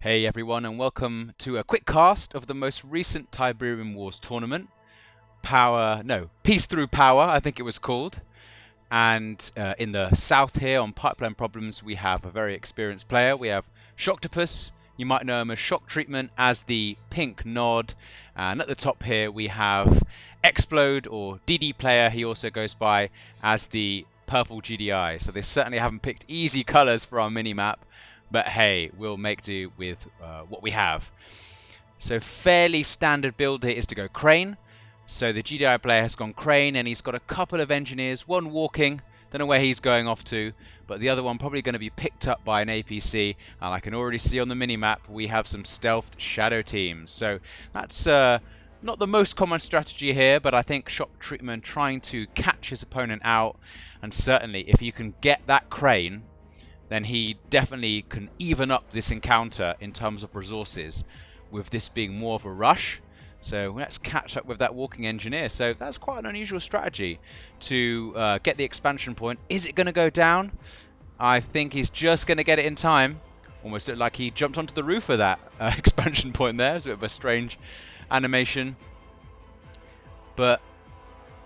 Hey everyone, and welcome to a quick cast of the most recent Tiberium Wars tournament. Peace Through Power, I think it was called. And in the south here on Pipeline Problems, we have a very experienced player. We have Shocktapus. You might know him as Shock Treatment as the pink nod. And at the top here, we have Xplode, or DD player. He also goes by as the purple GDI. So they certainly haven't picked easy colors for our mini-map. But hey, we'll make do with what we have. So fairly standard build here is to go Crane. So the GDI player has gone Crane, and he's got a couple of engineers, one walking, don't know where he's going off to, but the other one probably going to be picked up by an APC, and I can already see on the mini-map we have some stealthed shadow teams. So that's not the most common strategy here, but I think Shock Treatment trying to catch his opponent out, and certainly if you can get that Crane, then he definitely can even up this encounter in terms of resources, with this being more of a rush. So let's catch up with that walking engineer. So that's quite an unusual strategy to get the expansion point. Is it going to go down? I think he's just going to get it in time. Almost looked like he jumped onto the roof of that expansion point there. It's a bit of a strange animation. But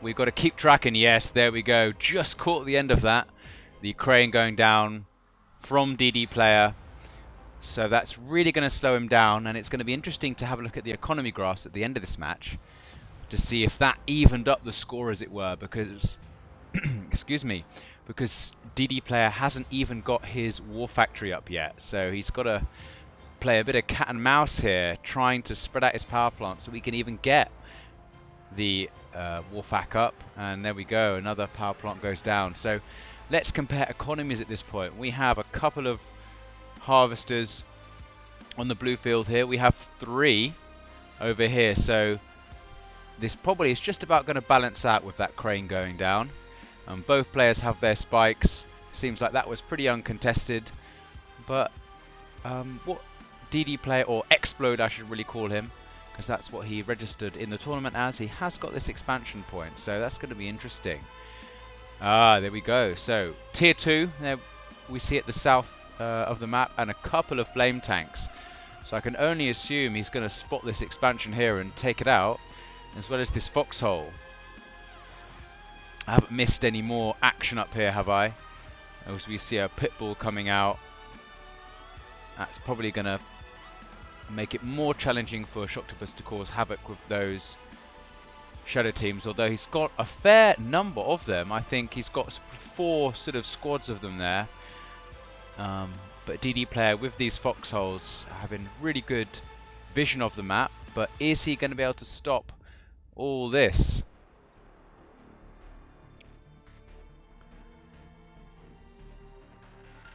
we've got to keep tracking. Yes, there we go. Just caught the end of that. The Crane going down from DD player. So that's really going to slow him down, and it's going to be interesting to have a look at the economy graphs at the end of this match to see if that evened up the score, as it were, because excuse me, because DD player hasn't even got his war factory up yet, so he's got to play a bit of cat and mouse here, trying to spread out his power plant so we can even get the war fac up. And there we go, another power plant goes down. So let's compare economies at this point. We have a couple of harvesters on the blue field here. We have 3 over here, so this probably is just about going to balance out with that Crane going down. Both players have their spikes. Seems like that was pretty uncontested, but what DD player, or Xplode I should really call him, because that's what he registered in the tournament as, he has got this expansion point, so that's going to be interesting. There we go. So tier 2 there we see at the south of the map, and a couple of flame tanks. So I can only assume he's going to spot this expansion here and take it out, as well as this foxhole. I haven't missed any more action up here, have I? As we see a pitbull coming out. That's probably going to make it more challenging for Shocktapus to cause havoc with those shadow teams, although he's got a fair number of them. I think he's got 4 sort of squads of them there. But DD player with these foxholes having really good vision of the map, but is he going to be able to stop all this?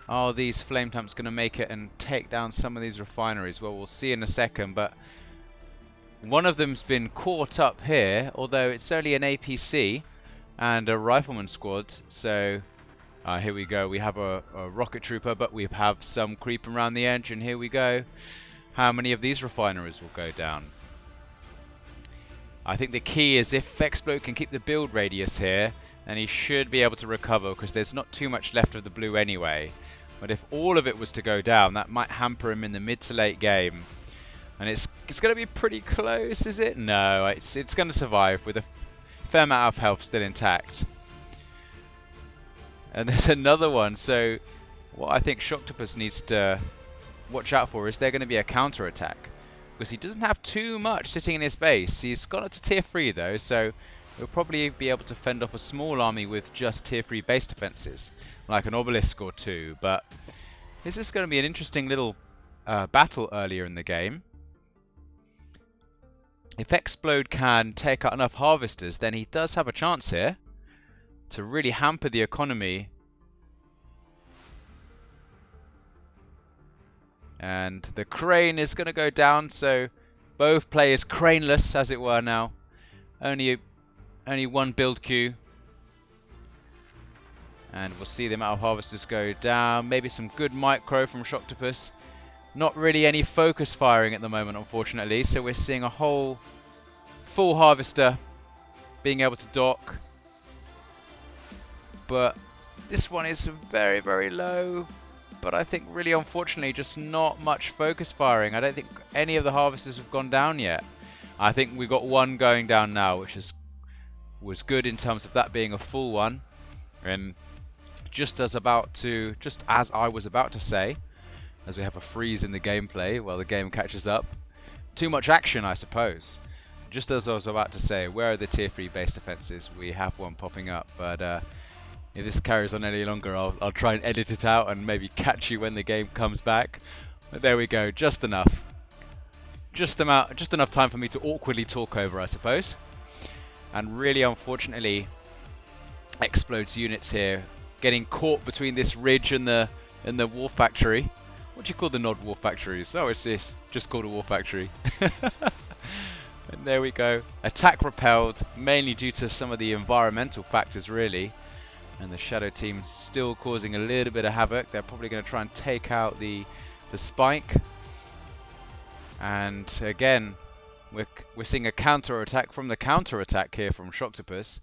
Are these flame tanks going to make it and take down some of these refineries? Well, we'll see in a second, but one of them's been caught up here, although it's only an APC and a rifleman squad, so here we go. We have a rocket trooper, but we have some creeping around the edge, and here we go. How many of these refineries will go down? I think the key is if Xplode can keep the build radius here, then he should be able to recover, because there's not too much left of the blue anyway. But if all of it was to go down, that might hamper him in the mid to late game. And it's going to be pretty close, is it? No, it's going to survive with a fair amount of health still intact. And there's another one, so what I think Shocktapus needs to watch out for is there going to be a counter attack, because he doesn't have too much sitting in his base. He's gone up to tier 3 though, so he'll probably be able to fend off a small army with just tier 3 base defenses, like an obelisk or 2. But this is going to be an interesting little battle earlier in the game. If Xplode can take out enough harvesters, then he does have a chance here to really hamper the economy. And the Crane is going to go down, so both players craneless, as it were now. Only one build queue. And we'll see the amount of harvesters go down. Maybe some good micro from Shocktapus. Not really any focus firing at the moment, unfortunately. So we're seeing a whole full harvester being able to dock. But this one is very, very low. but I think really unfortunately just not much focus firing. I don't think any of the harvesters have gone down yet. I think we got one going down now, which was good in terms of that being a full one. And just as I was about to say, as we have a freeze in the gameplay while the game catches up, too much action, I suppose. Just as I was about to say, where are the tier 3 base defenses? We have one popping up, but if this carries on any longer, I'll try and edit it out and maybe catch you when the game comes back. But there we go, just enough. Just enough time for me to awkwardly talk over, I suppose. And really, unfortunately, Xplode's units here getting caught between this ridge and the war factory. What do you call the Nod war factories? Oh, it's just called a war factory. And there we go. Attack repelled, mainly due to some of the environmental factors, really. And the Shadow team's still causing a little bit of havoc. They're probably going to try and take out the spike. And again, we're seeing a counter attack from the counter attack here from Shocktapus.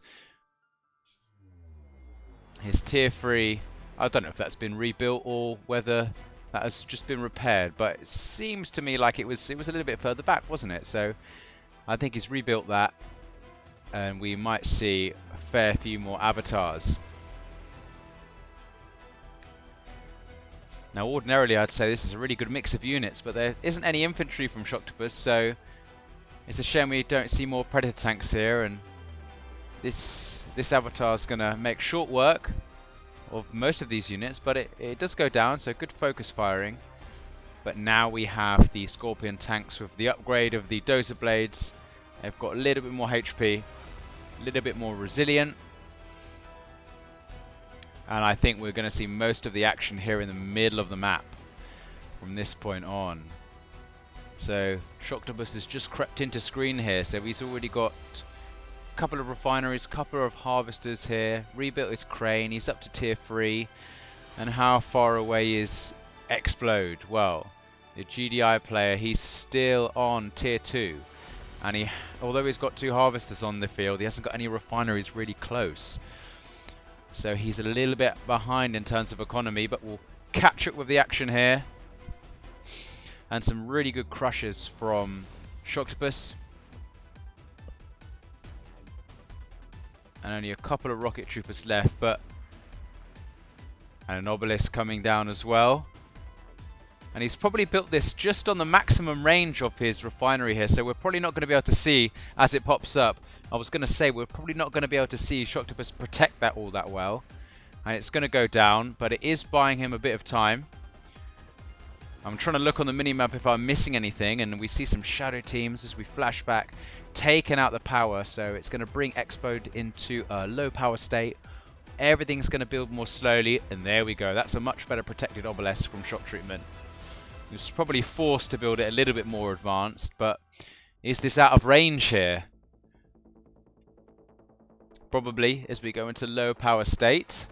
His tier 3, I don't know if that's been rebuilt or whether that has just been repaired, but it seems to me like it was a little bit further back, wasn't it? So I think he's rebuilt that, and we might see a fair few more avatars. Now ordinarily I'd say this is a really good mix of units, but there isn't any infantry from Shocktapus, so it's a shame we don't see more Predator tanks here, and this avatar is going to make short work of most of these units, but it does go down, so good focus firing. But now we have the Scorpion tanks with the upgrade of the Dozer blades. They've got a little bit more HP, a little bit more resilient. And I think we're going to see most of the action here in the middle of the map from this point on. So Shocktapus has just crept into screen here, so he's already got a couple of refineries, couple of harvesters here, rebuilt his crane, he's up to tier 3. And how far away is Xplode? Well, the GDI player, he's still on tier 2. And although he's got 2 harvesters on the field, he hasn't got any refineries really close. So he's a little bit behind in terms of economy, but we'll catch up with the action here. And some really good crushes from Shocktapus. And only a couple of rocket troopers left, but and an obelisk coming down as well. And he's probably built this just on the maximum range of his refinery here, so we're probably not going to be able to see as it pops up. I was going to say we're probably not going to be able to see Shocktapus protect that all that well. And it's going to go down, but it is buying him a bit of time. I'm trying to look on the minimap if I'm missing anything, and we see some shadow teams as we flash back, taking out the power, so it's going to bring Xplode into a low power state. Everything's going to build more slowly, and there we go. That's a much better protected obelisk from shock treatment. He was probably forced to build it a little bit more advanced, but is this out of range here? Probably, as we go into low power state.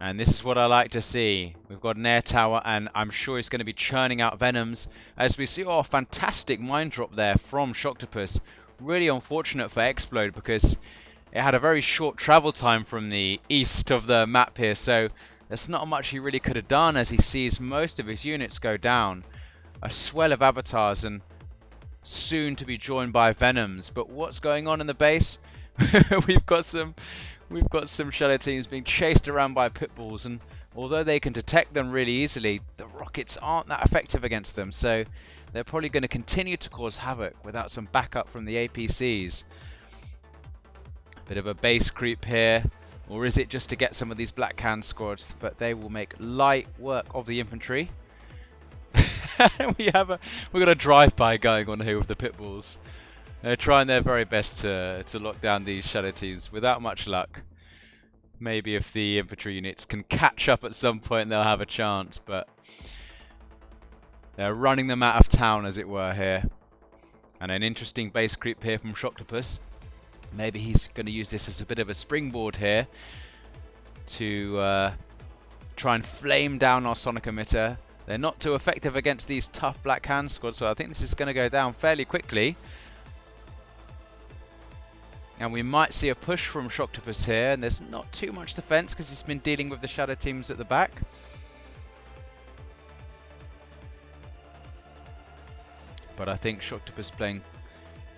And this is what I like to see. We've got an air tower, and I'm sure he's going to be churning out venoms. As we see, oh, fantastic mine drop there from Shocktapus. Really unfortunate for Xplode, because it had a very short travel time from the east of the map here, so there's not much he really could have done as he sees most of his units go down. A swell of avatars and soon to be joined by venoms. But what's going on in the base? We've got some shadow teams being chased around by pit bulls, and although they can detect them really easily, the rockets aren't that effective against them, so they're probably going to continue to cause havoc without some backup from the APCs. Bit of a base creep here, or is it just to get some of these Black Hand squads? But they will make light work of the infantry. We've got a drive-by going on here with the pit bulls. They're trying their very best to lock down these shadow teams without much luck. Maybe if the infantry units can catch up at some point, they'll have a chance, but they're running them out of town, as it were, here. And an interesting base creep here from Shocktapus. Maybe he's going to use this as a bit of a springboard here to try and flame down our sonic emitter. They're not too effective against these tough Black Hand squads, so I think this is going to go down fairly quickly. And we might see a push from Shocktapus here, and there's not too much defense because he's been dealing with the shadow teams at the back. But I think Shocktapus playing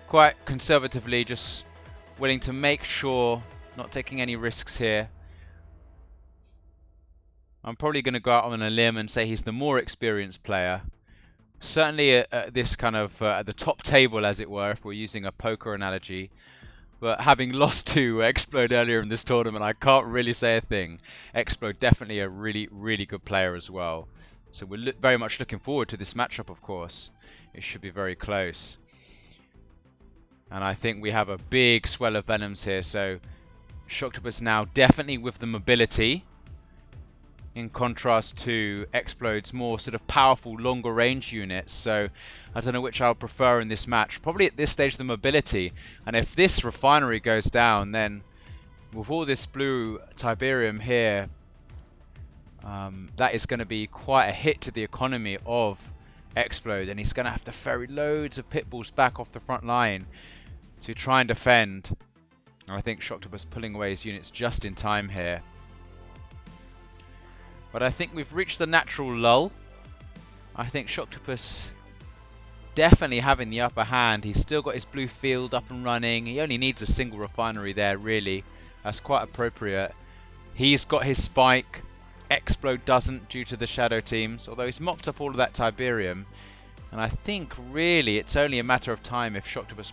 quite conservatively, just willing to make sure, not taking any risks here. I'm probably going to go out on a limb and say he's the more experienced player. Certainly at this kind of at the top table, as it were, if we're using a poker analogy. But having lost to Xplode earlier in this tournament, I can't really say a thing. Xplode definitely a really, really good player as well. So we're very much looking forward to this matchup, of course. It should be very close. And I think we have a big swell of Venoms here. So Shocktapus now definitely with the mobility, in contrast to Xplode's more sort of powerful, longer range units. So I don't know which I'll prefer in this match. Probably at this stage the mobility. And if this refinery goes down, then with all this blue Tiberium here, that is going to be quite a hit to the economy of Xplode, and he's going to have to ferry loads of pitbulls back off the front line to try and defend. And I think Shocktapus pulling away his units just in time here. But I think we've reached the natural lull. I think Shocktapus definitely having the upper hand. He's still got his blue field up and running. He only needs a single refinery there, really. That's quite appropriate. He's got his spike. Xplode doesn't due to the shadow teams, although he's mopped up all of that Tiberium. And I think really it's only a matter of time if Shocktapus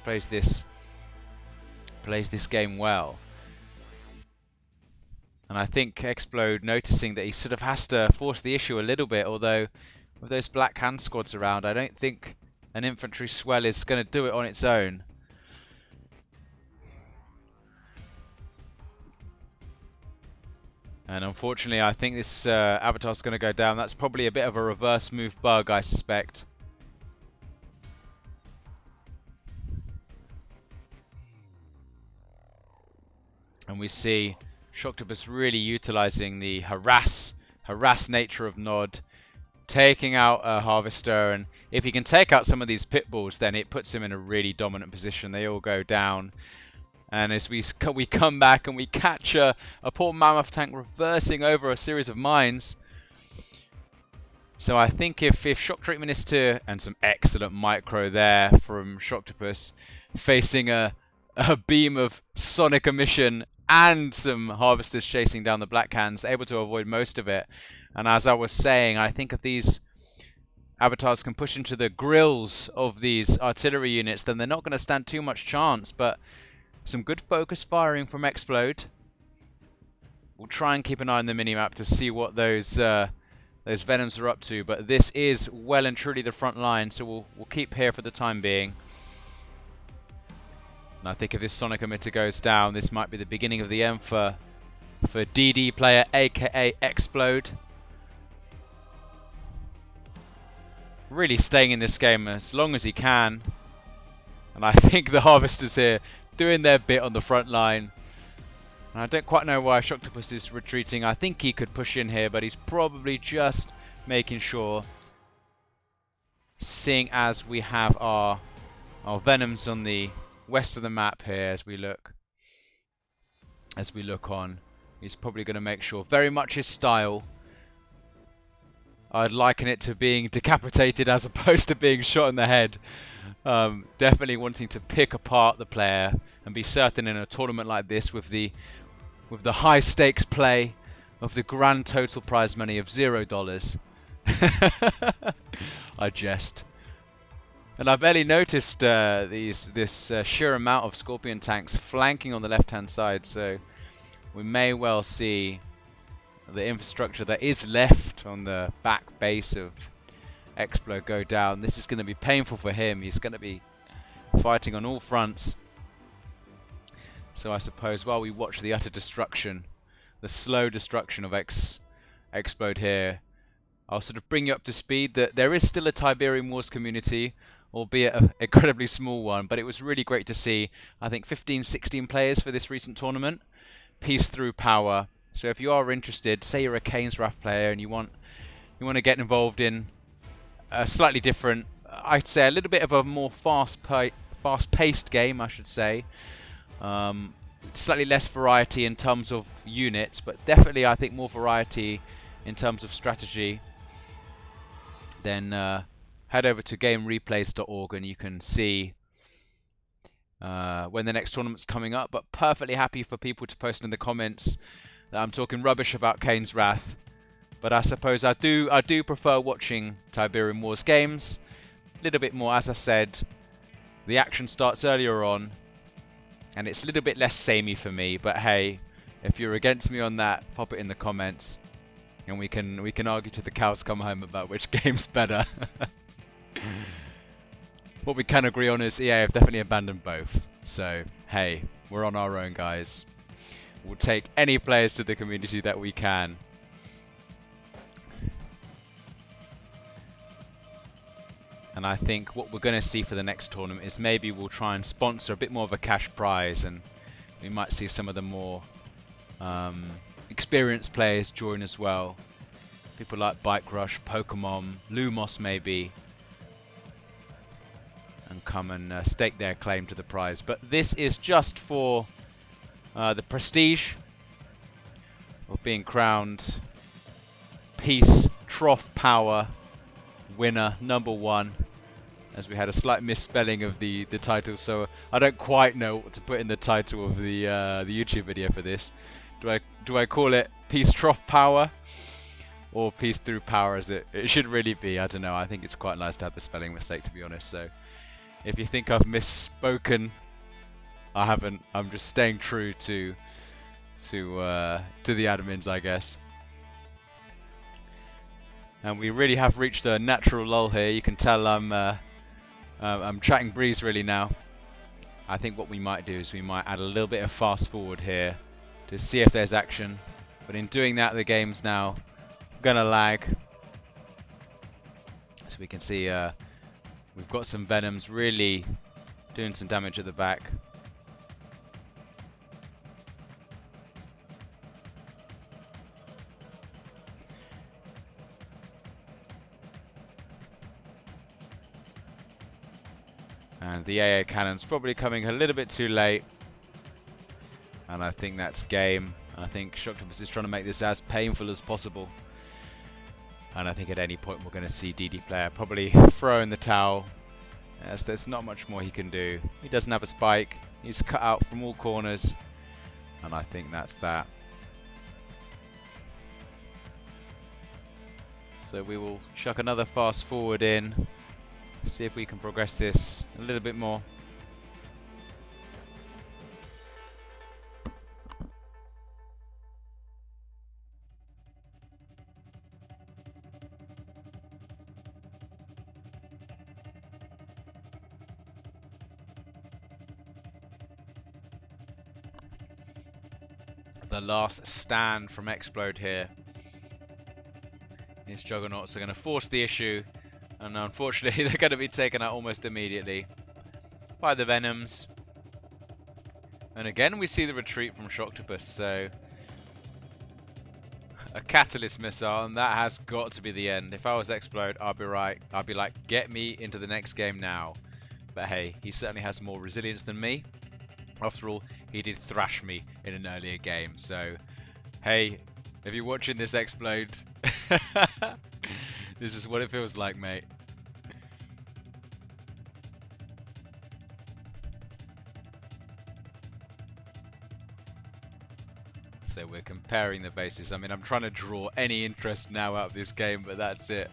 plays this game well. And I think Xplode noticing that he sort of has to force the issue a little bit, although with those black hand squads around, I don't think an infantry swell is going to do it on its own. And unfortunately, I think this avatar's going to go down. That's probably a bit of a reverse move bug, I suspect. And we see Shocktapus really utilizing the harass nature of Nod, taking out a Harvester, and if he can take out some of these pitbulls, then it puts him in a really dominant position. They all go down. And as we come back and we catch a poor Mammoth tank reversing over a series of mines. So I think if shock treatment is to, and some excellent micro there from Shocktapus, facing a beam of sonic emission and some harvesters chasing down the black hands, able to avoid most of it. And as I was saying, I think if these avatars can push into the grills of these artillery units, then they're not going to stand too much chance. But some good focus firing from Xplode. We'll try and keep an eye on the minimap to see what those Venoms are up to. But this is well and truly the front line, so we'll keep here for the time being. And I think if this sonic emitter goes down, this might be the beginning of the end for DD player, aka Xplode. Really staying in this game as long as he can. And I think the Harvesters here doing their bit on the front line. And I don't quite know why Shocktapus is retreating. I think he could push in here, but he's probably just making sure. Seeing as we have our Venoms on the west of the map here as we look on. He's probably going to make sure, very much his style. I'd liken it to being decapitated as opposed to being shot in the head. Definitely wanting to pick apart the player and be certain in a tournament like this with the high stakes play of the grand total prize money of $0. I jest. And I barely noticed this sheer amount of Scorpion tanks flanking on the left-hand side, so we may well see the infrastructure that is left on the back base of Xplode go down. This is going to be painful for him. He's going to be fighting on all fronts. So I suppose while we watch the utter destruction, the slow destruction of Xplode here, I'll sort of bring you up to speed that there is still a Tiberium Wars community, albeit an incredibly small one, but it was really great to see. I think 15-16 players for this recent tournament. Peace through power. So if you are interested, say you're a Kane's Wrath player and you want to get involved in a slightly different, I'd say a little bit of a more fast-paced game, I should say. Slightly less variety in terms of units, but definitely I think more variety in terms of strategy. Then head over to gamereplays.org and you can see when the next tournament's coming up. But perfectly happy for people to post in the comments that I'm talking rubbish about Kane's Wrath. But I suppose I do prefer watching Tiberium Wars games a little bit more. As I said, the action starts earlier on, and it's a little bit less samey for me. But hey, if you're against me on that, pop it in the comments, and we can argue till the cows come home about which game's better. What we can agree on is EA have definitely abandoned both. So hey, we're on our own, guys. We'll take any players to the community that we can. And I think what we're going to see for the next tournament is maybe we'll try and sponsor a bit more of a cash prize, and we might see some of the more experienced players join as well. People like Bike Rush, Pokemon, Lumos maybe, and come and stake their claim to the prize. But this is just for the prestige of being crowned Peace Trough Power winner #1, as we had a slight misspelling of the title, so I don't quite know what to put in the title of the YouTube video for this. Do I call it Peace Trough Power or Peace Through Power, as it should really be? I don't know. I think it's quite nice to have the spelling mistake, to be honest. So if you think I've misspoken, I haven't. I'm just staying true to the admins, I guess. And we really have reached a natural lull here. You can tell I'm chatting breeze really now. I think what we might do is we might add a little bit of fast forward here to see if there's action. But in doing that, the game's now gonna lag. So we can see we've got some Venoms really doing some damage at the back. And the AA cannon's probably coming a little bit too late. And I think that's game. I think Shocktapus is trying to make this as painful as possible. And I think at any point we're going to see DD player probably throw in the towel, as there's not much more he can do. He doesn't have a spike. He's cut out from all corners. And I think that's that. So we will chuck another fast forward in. See if we can progress this a little bit more. The last stand from Xplode here. These Juggernauts are going to force the issue. And unfortunately, they're going to be taken out almost immediately by the Venoms. And again, we see the retreat from Shocktapus. So, a Catalyst Missile, and that has got to be the end. If I was Xplode, I'd be right. I'd be like, get me into the next game now. But hey, he certainly has more resilience than me. After all, he did thrash me in an earlier game. So, hey, if you're watching this, Xplode, this is what it feels like, mate. So we're comparing the bases. I mean, I'm trying to draw any interest now out of this game, but that's it.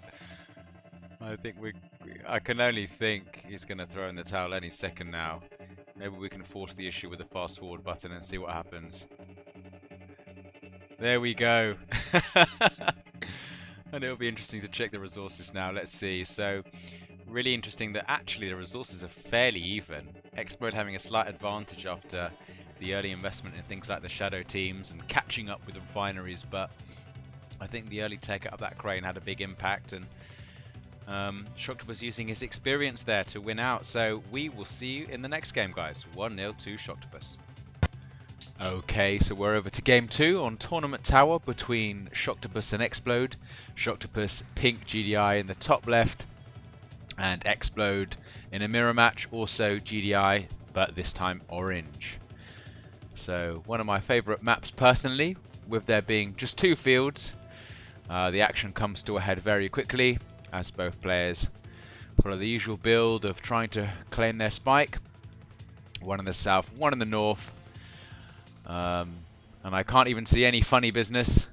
I think I can only think he's going to throw in the towel any second now. Maybe we can force the issue with the fast forward button and see what happens. There we go. And it'll be interesting to check the resources now. Let's see. So, really interesting that actually the resources are fairly even. Xplode having a slight advantage after the early investment in things like the shadow teams and catching up with the refineries, but I think the early take out of that crane had a big impact, and Shocktapus was using his experience there to win out. So we will see you in the next game, guys. 1-0 to Shocktapus. Okay, so we're over to game 2 on Tournament Tower between Shocktapus and Xplode. Shocktapus pink GDI in the top left, and Xplode in a mirror match, also GDI, but this time orange. So one of my favourite maps personally, with there being just 2 fields. The action comes to a head very quickly as both players follow the usual build of trying to claim their spike. One in the south, one in the north. And I can't even see any funny business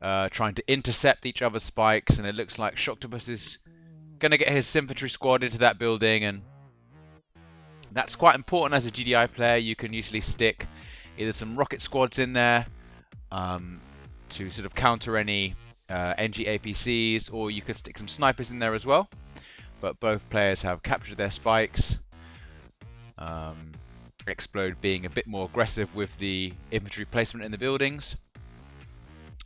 trying to intercept each other's spikes, and it looks like Shocktapus is going to get his infantry squad into that building, and that's quite important as a GDI player. You can usually stick either some rocket squads in there to sort of counter any NG APCs, or you could stick some snipers in there as well. But both players have captured their spikes. Xplode being a bit more aggressive with the infantry placement in the buildings.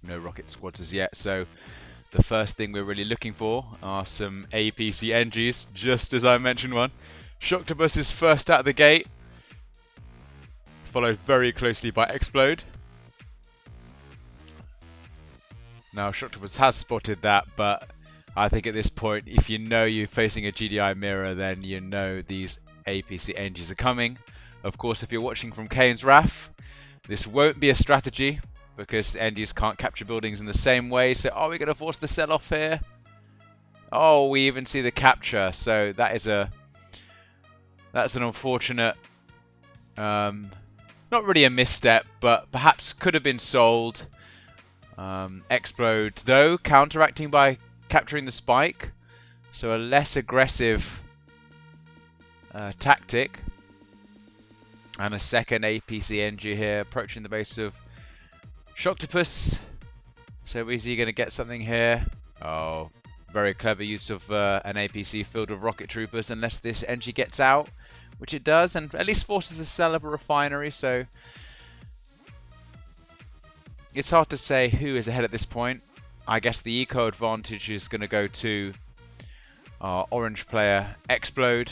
No rocket squads as yet, so the first thing we're really looking for are some APC NGs, just as I mentioned one. Shocktapus is first out of the gate, followed very closely by Xplode. Now Shocktapus has spotted that, but I think at this point, if you know you're facing a GDI mirror, then you know these APC NGs are coming. Of course, if you're watching from Kane's Wrath, this won't be a strategy, because NGs can't capture buildings in the same way. So are we going to force the sell-off here? Oh, we even see the capture. So that is that's an unfortunate, not really a misstep, but perhaps could have been sold. Xplode, though, counteracting by capturing the spike. So a less aggressive tactic. And a second APC NG here, approaching the base of Shocktapus. So is he going to get something here? Oh, very clever use of an APC filled with rocket troopers, unless this NG gets out, which it does, and at least forces the sell of a refinery. So it's hard to say who is ahead at this point. I guess the eco advantage is going to go to our orange player Xplode,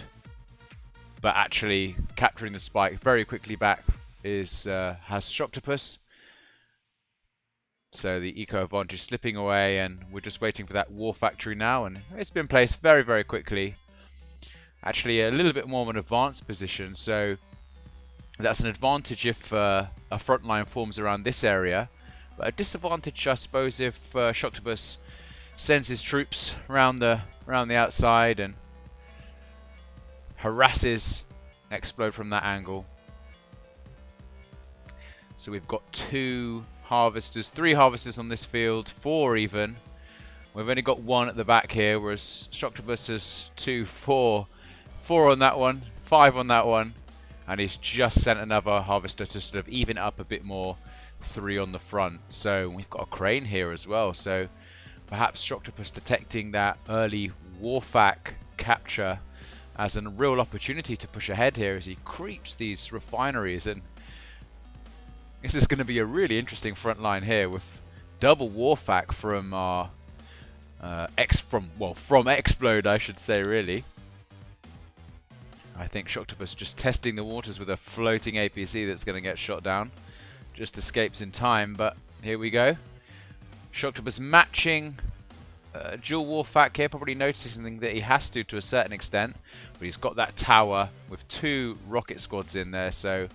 but actually capturing the spike very quickly back is has Shocktapus. So the eco advantage slipping away, and we're just waiting for that war factory now, and it's been placed very, very quickly. Actually a little bit more of an advanced position, so that's an advantage if a front line forms around this area, but a disadvantage I suppose if Shocktapus sends his troops around the outside and harasses Xplode from that angle. So we've got 2 harvesters, 3 harvesters on this field, 4 even. We've only got 1 at the back here, whereas Shocktapus has 2, 4 on that one, 5 on that one, and he's just sent another harvester to sort of even up a bit more, 3 on the front. So we've got a crane here as well, so perhaps Shocktapus detecting that early warfac capture as a real opportunity to push ahead here as he creeps these refineries. And this is going to be a really interesting front line here with double warfac from our from Xplode, I should say, really. I think Shocktapus just testing the waters with a floating APC that's going to get shot down. Just escapes in time, but here we go. Shocktapus matching dual warfac here, probably noticing that he has to a certain extent, but he's got that tower with 2 rocket squads in there. So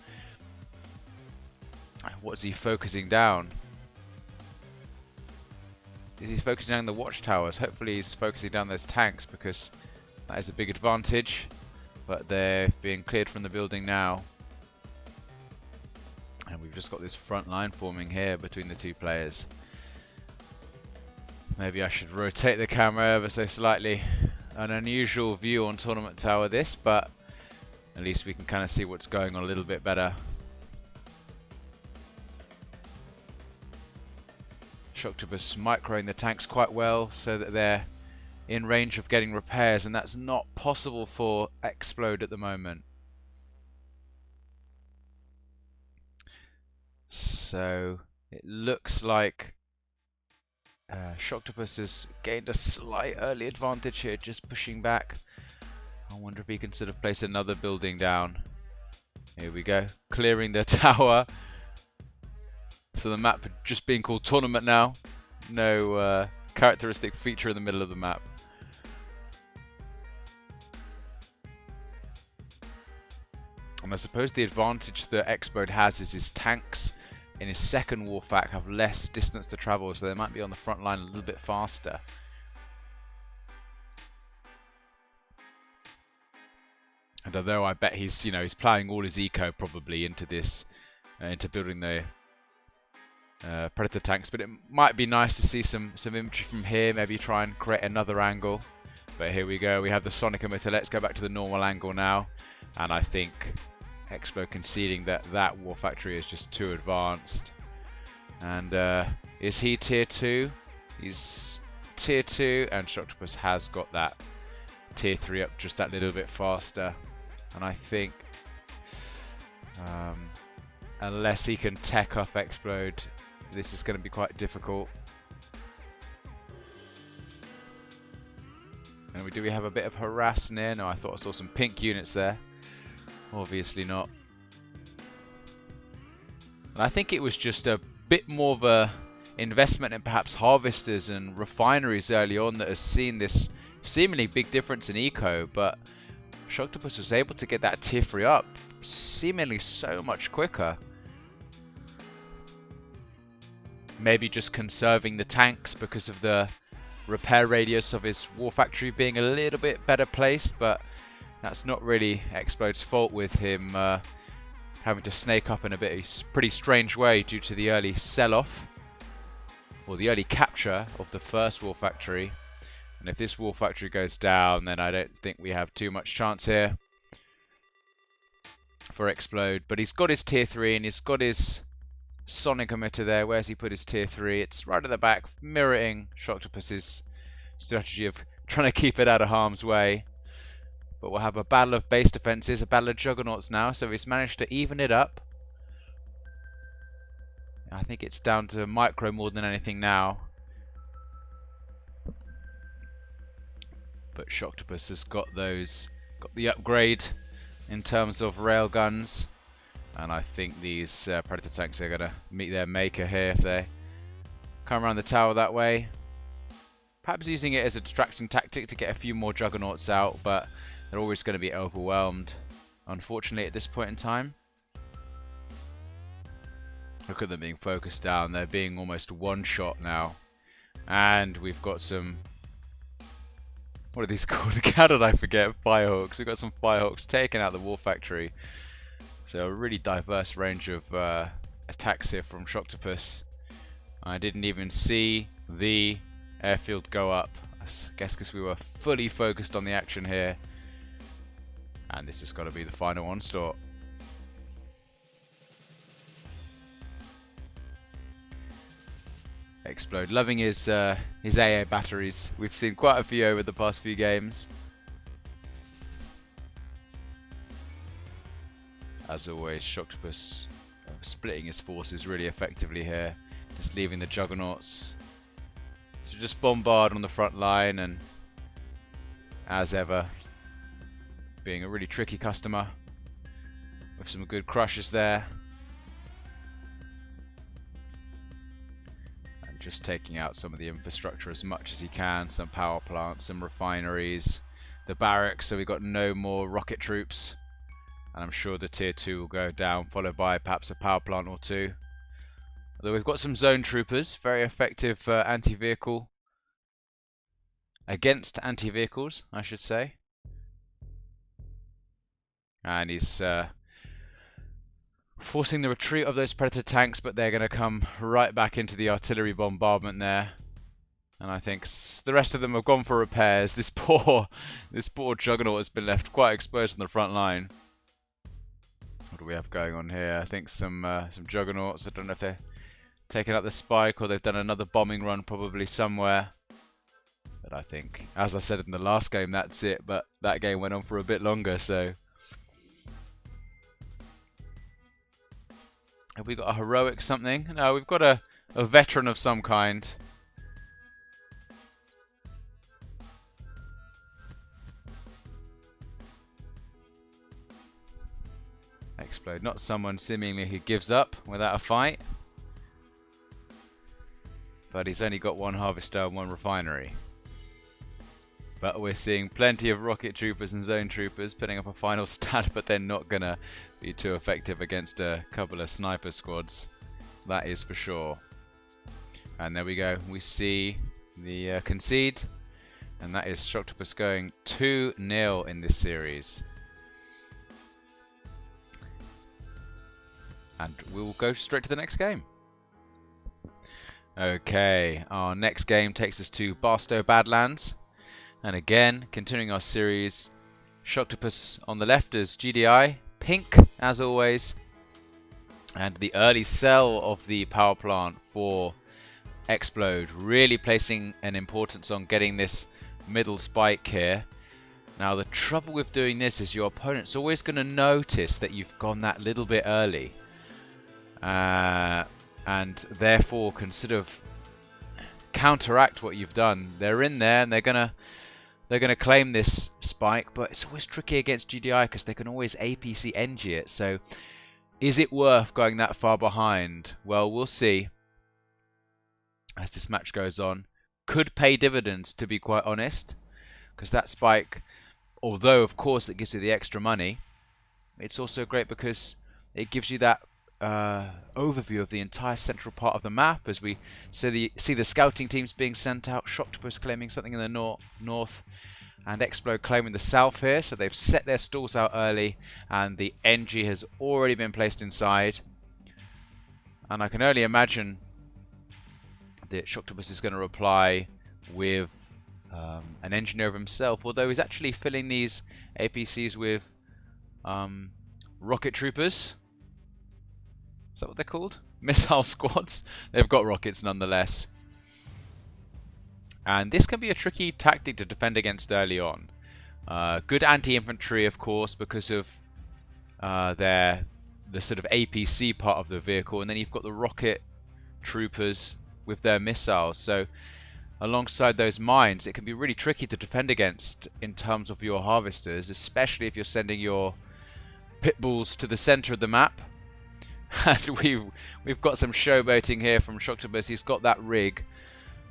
what's he focusing down? Is he focusing down the watchtowers? Hopefully he's focusing down those tanks, because that is a big advantage. But they're being cleared from the building now, and we've just got this front line forming here between the 2 players. Maybe I should rotate the camera ever so slightly. An unusual view on Tournament Tower this, but at least we can kind of see what's going on a little bit better. Shocktapus microing the tanks quite well so that they're in range of getting repairs, and that's not possible for Xplode at the moment. So it looks like Shocktapus has gained a slight early advantage here, just pushing back. I wonder if he can sort of place another building down. Here we go, clearing the tower. So the map just being called Tournament now. No characteristic feature in the middle of the map. And I suppose the advantage that Xplode has is his tanks in his second Warfack have less distance to travel, so they might be on the front line a little bit faster. And although I bet he's, he's ploughing all his eco probably into this, into building the Predator tanks, but it might be nice to see some infantry from here, maybe try and create another angle. But here we go, we have the Sonic emitter. Let's go back to the normal angle now, and I think Xplode conceding that war factory is just too advanced. And is he tier 2? He's tier 2, and Shocktapus has got that tier 3 up just that little bit faster. And I think unless he can tech up Xplode, this is going to be quite difficult. And do we have a bit of harass near? No, I thought I saw some pink units there. Obviously not. And I think it was just a bit more of a investment in perhaps harvesters and refineries early on that has seen this seemingly big difference in eco, but Shocktapus was able to get that tier 3 up seemingly so much quicker. Maybe just conserving the tanks because of the repair radius of his war factory being a little bit better placed, but that's not really Xplode's fault with him having to snake up in a pretty strange way due to the early sell-off, or the early capture of the first war factory. And if this war factory goes down, then I don't think we have too much chance here for Xplode. But he's got his tier 3 and he's got his Sonic emitter there. Where's he put his tier 3? It's right at the back, mirroring Shocktapus's strategy of trying to keep it out of harm's way. But we'll have a battle of base defenses, a battle of juggernauts now, so he's managed to even it up. I think it's down to micro more than anything now. But Shocktapus has got the upgrade in terms of railguns. And I think these Predator tanks are going to meet their maker here if they come around the tower that way. Perhaps using it as a distracting tactic to get a few more juggernauts out, but they're always going to be overwhelmed, unfortunately, at this point in time. Look at them being focused down. They're being almost one-shot now. And we've got some... what are these called? How did I forget? Firehawks. We've got some Firehawks taking out the war factory. So a really diverse range of attacks here from Shocktapus. I didn't even see the airfield go up. I guess because we were fully focused on the action here. And this has got to be the final onslaught. Xplode loving his AA batteries. We've seen quite a few over the past few games. As always, Shocktapus splitting his forces really effectively here. Just leaving the juggernauts to just bombard on the front line, and as ever, being a really tricky customer with some good crushes there. And just taking out some of the infrastructure as much as he can. Some power plants, some refineries, the barracks, so we've got no more rocket troops. And I'm sure the tier 2 will go down, followed by perhaps a power plant or two. Although we've got some zone troopers, very effective anti-vehicle. Against anti-vehicles, I should say. And he's forcing the retreat of those Predator tanks, but they're going to come right back into the artillery bombardment there. And I think the rest of them have gone for repairs. This poor Juggernaut has been left quite exposed on the front line. What do we have going on here? I think some Juggernauts. I don't know if they're taking out the spike or they've done another bombing run probably somewhere. But I think, as I said in the last game, that's it. But that game went on for a bit longer, so... Have we got a heroic something? No, we've got a veteran of some kind. Xplode, not someone seemingly who gives up without a fight. But he's only got one harvester and one refinery. But we're seeing plenty of rocket troopers and zone troopers putting up a final stat, but they're not going to be too effective against a couple of sniper squads. That is for sure. And there we go. We see the concede. And that is Shocktapus going 2-0 in this series. And we'll go straight to the next game. Okay, our next game takes us to Barstow Badlands. And again, continuing our series, Shocktapus on the left as GDI, pink as always. And the early sell of the power plant for Xplode, really placing an importance on getting this middle spike here. Now the trouble with doing this is your opponent's always going to notice that you've gone that little bit early. And therefore can sort of counteract what you've done. They're in there and they're gonna claim this spike, but it's always tricky against GDI because they can always APC NG it. So is it worth going that far behind? Well, we'll see as this match goes on. Could pay dividends, to be quite honest, because that spike, although of course it gives you the extra money, it's also great because it gives you that overview of the entire central part of the map as we see the scouting teams being sent out. Shocktapus claiming something in the north and Xplode claiming the south here, so they've set their stalls out early and the NG has already been placed inside. And I can only imagine that Shocktapus is going to reply with an engineer of himself, although he's actually filling these APCs with rocket troopers. Is that what they're called? Missile squads. They've got rockets nonetheless. And this can be a tricky tactic to defend against early on. Good anti-infantry, of course, because of the sort of APC part of the vehicle. And then you've got the rocket troopers with their missiles. So alongside those mines, it can be really tricky to defend against in terms of your harvesters, especially if you're sending your pit bulls to the center of the map. And we've got some showboating here from Shocktapus. He's got that rig.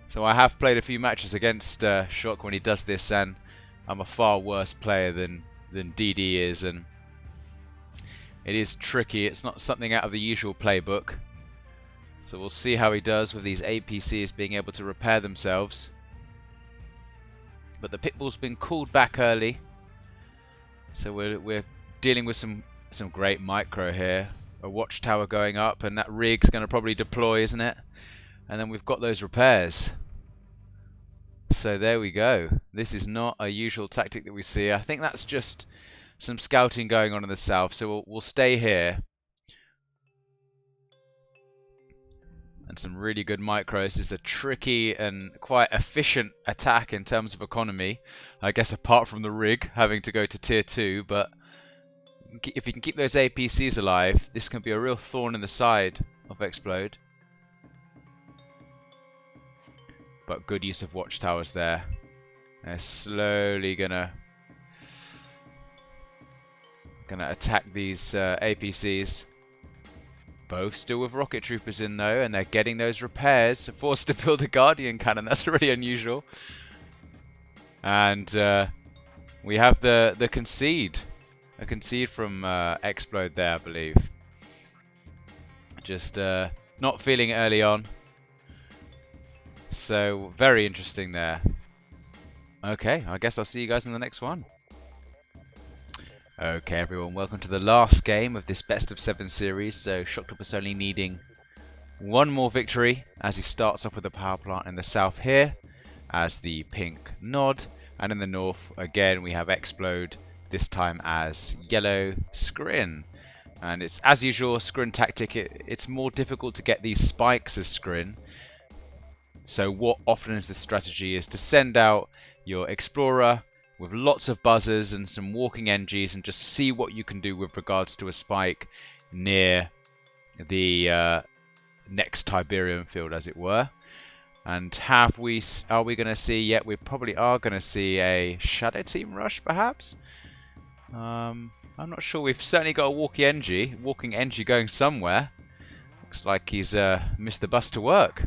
So I have played a few matches against Shock when he does this, and I'm a far worse player than DD is, and it is tricky. It's not something out of the usual playbook. So we'll see how he does with these APCs being able to repair themselves. But the pitbull's been called back early, so we're dealing with some great micro here. A watchtower going up, and that rig's going to probably deploy, isn't it? And then we've got those repairs. So there we go. This is not a usual tactic that we see. I think that's just some scouting going on in the south. So we'll stay here. And some really good micros. This is a tricky and quite efficient attack in terms of economy. I guess apart from the rig having to go to tier 2, but if you can keep those APCs alive, this can be a real thorn in the side of Xplode. But good use of watchtowers there. They're slowly gonna attack these APCs. Both still with rocket troopers in though, and they're getting those repairs. Forced to build a guardian cannon. That's really unusual. And we have the concede. A concede from Xplode there, I believe. Just not feeling it early on. So, very interesting there. Okay, I guess I'll see you guys in the next one. Okay, everyone, welcome to the last game of this best of 7 series. So, Shocktapus only needing one more victory as he starts off with the power plant in the south here as the pink nod. And in the north, again, we have Xplode, this time as yellow scrin. And it's, as usual, scrin tactic. It's more difficult to get these spikes as scrin. So what often is the strategy is to send out your explorer with lots of buzzers and some walking NGs and just see what you can do with regards to a spike near the next Tiberium field, as it were. And are we going to see yet? We probably are going to see a shadow team rush, perhaps. I'm not sure. We've certainly got a walking NG going somewhere. Looks like he's missed the bus to work.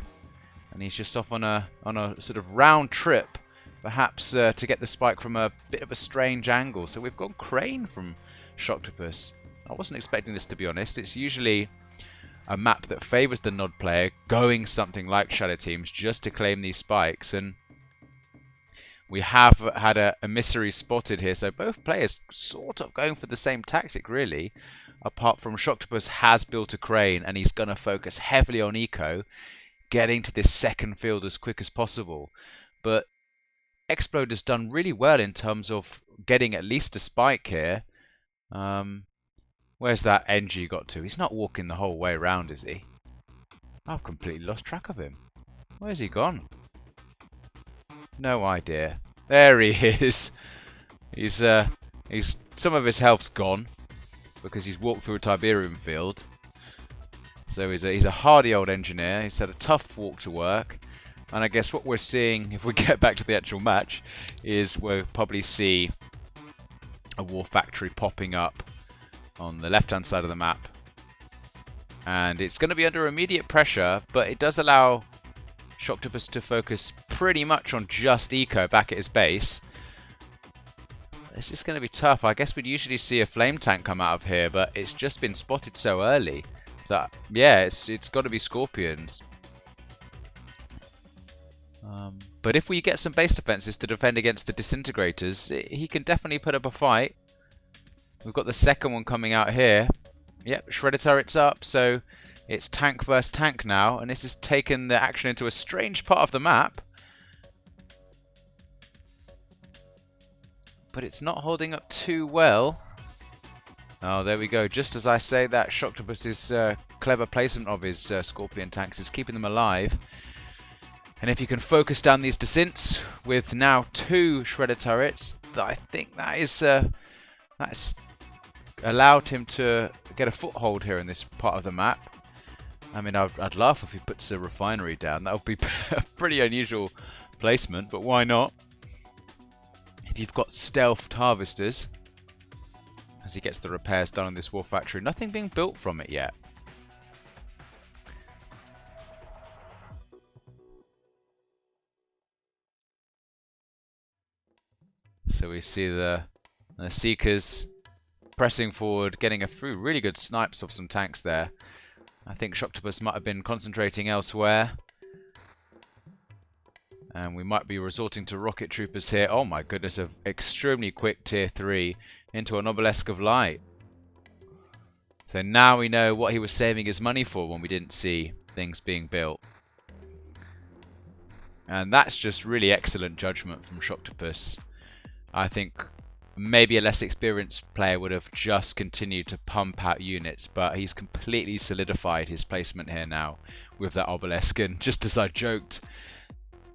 And he's just off on a sort of round trip perhaps to get the spike from a bit of a strange angle. So we've gone crane from Shocktapus. I wasn't expecting this, to be honest. It's usually a map that favours the Nod player going something like Shadow Teams just to claim these spikes, and we have had a emissary spotted here, so both players sort of going for the same tactic really, apart from Shocktapus has built a crane and he's going to focus heavily on eco, getting to this second field as quick as possible. But Xplode has done really well in terms of getting at least a spike here. Where's that NG got to? He's not walking the whole way around, is he? I've completely lost track of him. Where's he gone? No idea. There he is. He's some of his health's gone because he's walked through a Tiberium field. So he's a hardy old engineer. He's had a tough walk to work. And I guess what we're seeing, if we get back to the actual match, is we'll probably see a war factory popping up on the left-hand side of the map. And it's going to be under immediate pressure, but it does allow Shocktapus to focus pretty much on just eco back at his base. This is going to be tough. I guess we'd usually see a flame tank come out of here, but it's just been spotted so early that, yeah, it's got to be Scorpions. But if we get some base defenses to defend against the disintegrators, he can definitely put up a fight. We've got the second one coming out here. Yep, shredder turrets up, so it's tank versus tank now, and this has taken the action into a strange part of the map. But it's not holding up too well. Oh, there we go. Just as I say that, Shocktapus' clever placement of his Scorpion tanks is keeping them alive. And if you can focus down these descents with now 2 shredder turrets, I think that's allowed him to get a foothold here in this part of the map. I mean, I'd laugh if he puts a refinery down. That would be a pretty unusual placement, but why not? If you've got stealthed harvesters, as he gets the repairs done on this war factory, nothing being built from it yet. So we see the Seekers pressing forward, getting a few really good snipes of some tanks there. I think Shocktapus might have been concentrating elsewhere. And we might be resorting to rocket troopers here. Oh my goodness, an extremely quick tier 3 into an obelisk of light. So now we know what he was saving his money for when we didn't see things being built. And that's just really excellent judgment from Shocktapus. I think maybe a less experienced player would have just continued to pump out units, but he's completely solidified his placement here now with that obelisk. And just as I joked,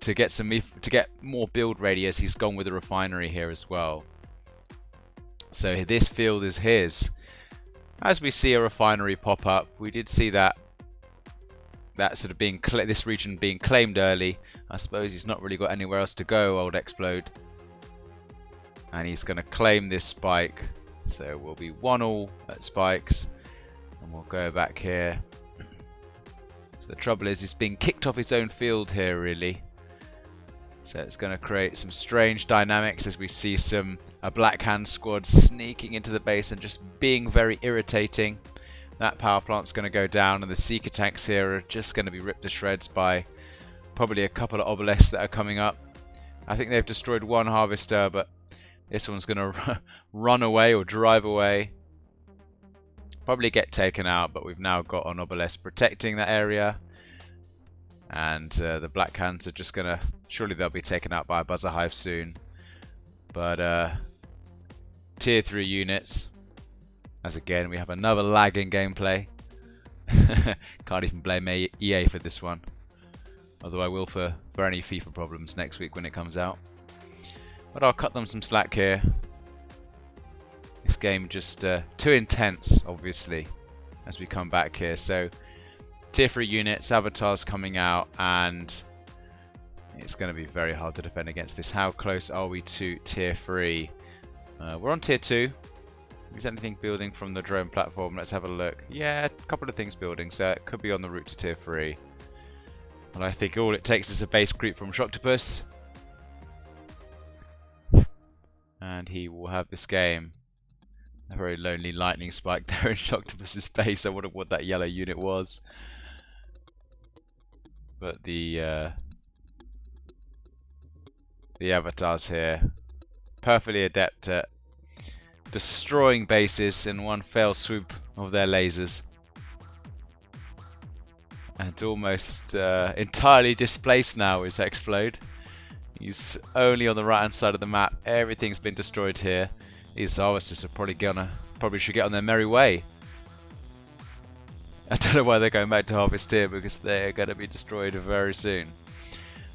to get more build radius, he's gone with a refinery here as well. So this field is his. As we see a refinery pop up, we did see that sort of being this region being claimed early. I suppose he's not really got anywhere else to go, old Xplode. And he's going to claim this spike. So we'll be 1-1 at spikes. And we'll go back here. So the trouble is he's being kicked off his own field here, really. So it's going to create some strange dynamics as we see a Black Hand squad sneaking into the base and just being very irritating. That power plant's going to go down, and the Seeker tanks here are just going to be ripped to shreds by probably a couple of obelisks that are coming up. I think they've destroyed one harvester, but this one's going to run away or drive away. Probably get taken out, but we've now got an obelisk protecting that area. And the Black Hands are just going to... Surely they'll be taken out by a buzzer hive soon. But tier 3 units. As again, we have another lag in gameplay. Can't even blame EA for this one. Although I will for any FIFA problems next week when it comes out. But I'll cut them some slack here. This game just too intense, obviously, as we come back here. So, tier 3 units, avatars coming out, and it's going to be very hard to defend against this. How close are we to tier 3? We're on tier 2. Is anything building from the drone platform? Let's have a look. Yeah, a couple of things building, so it could be on the route to tier 3. And I think all it takes is a base creep from Shocktapus. And he will have this game. A very lonely lightning spike there in Shocktapus's base. I wonder what that yellow unit was. But the avatars here, perfectly adept at destroying bases in one fell swoop of their lasers. And almost entirely displaced now is Xplode. He's only on the right hand side of the map. Everything's been destroyed here. These harvesters are probably should get on their merry way. I don't know why they're going back to harvest here, because they're going to be destroyed very soon.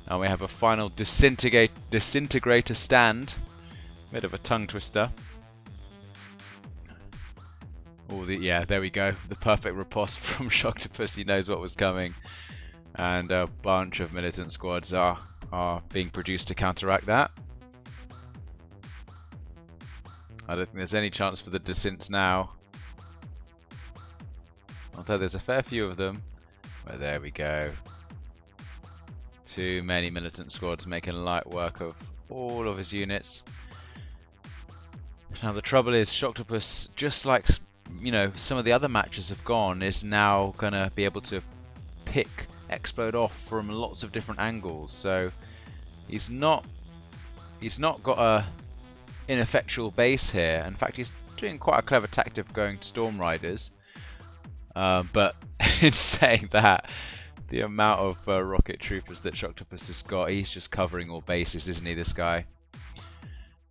And we have a final disintegrator stand. Bit of a tongue twister. Oh, yeah, there we go. The perfect riposte from Shocktapus. He knows what was coming. And a bunch of militant squads are being produced to counteract that. I don't think there's any chance for the descents now. Although there's a fair few of them. But there we go. Too many militant squads making light work of all of his units. Now the trouble is, Shocktapus, just like some of the other matches have gone, is now gonna be able to pick Xplode off from lots of different angles. So he's not got a ineffectual base here. In fact, he's doing quite a clever tactic of going Storm Riders. But in saying that, the amount of rocket troopers that Shocktapus has got, he's just covering all bases, isn't he, this guy?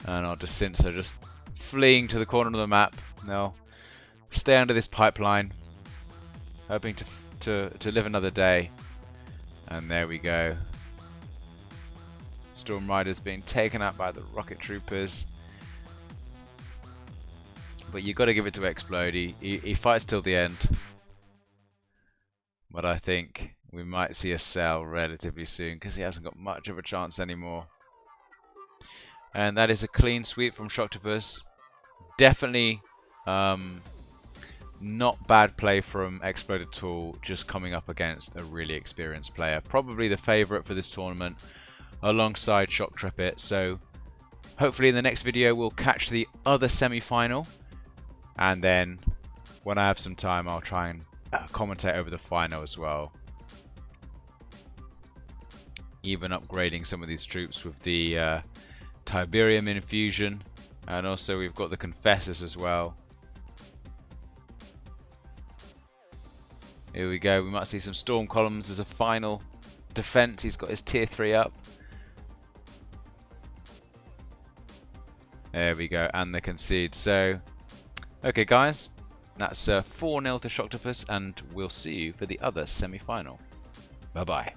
And our descents are just fleeing to the corner of the map. They'll stay under this pipeline, hoping to live another day. And there we go. Storm Riders being taken out by the rocket troopers. But you've got to give it to Xplode. He fights till the end. But I think we might see a sell relatively soon, because he hasn't got much of a chance anymore. And that is a clean sweep from Shocktapus. Definitely not bad play from Xplode at all, just coming up against a really experienced player. Probably the favourite for this tournament, alongside Shocktapus. So hopefully in the next video we'll catch the other semi-final. And then when I have some time, I'll try and commentate over the final as well. Even upgrading some of these troops with the Tiberium infusion. And also we've got the Confessors as well. Here we go. We might see some Storm Columns as a final defense. He's got his tier 3 up. There we go. And the concede. So, okay guys. That's 4-0 to Shocktapus, and we'll see you for the other semi-final. Bye-bye.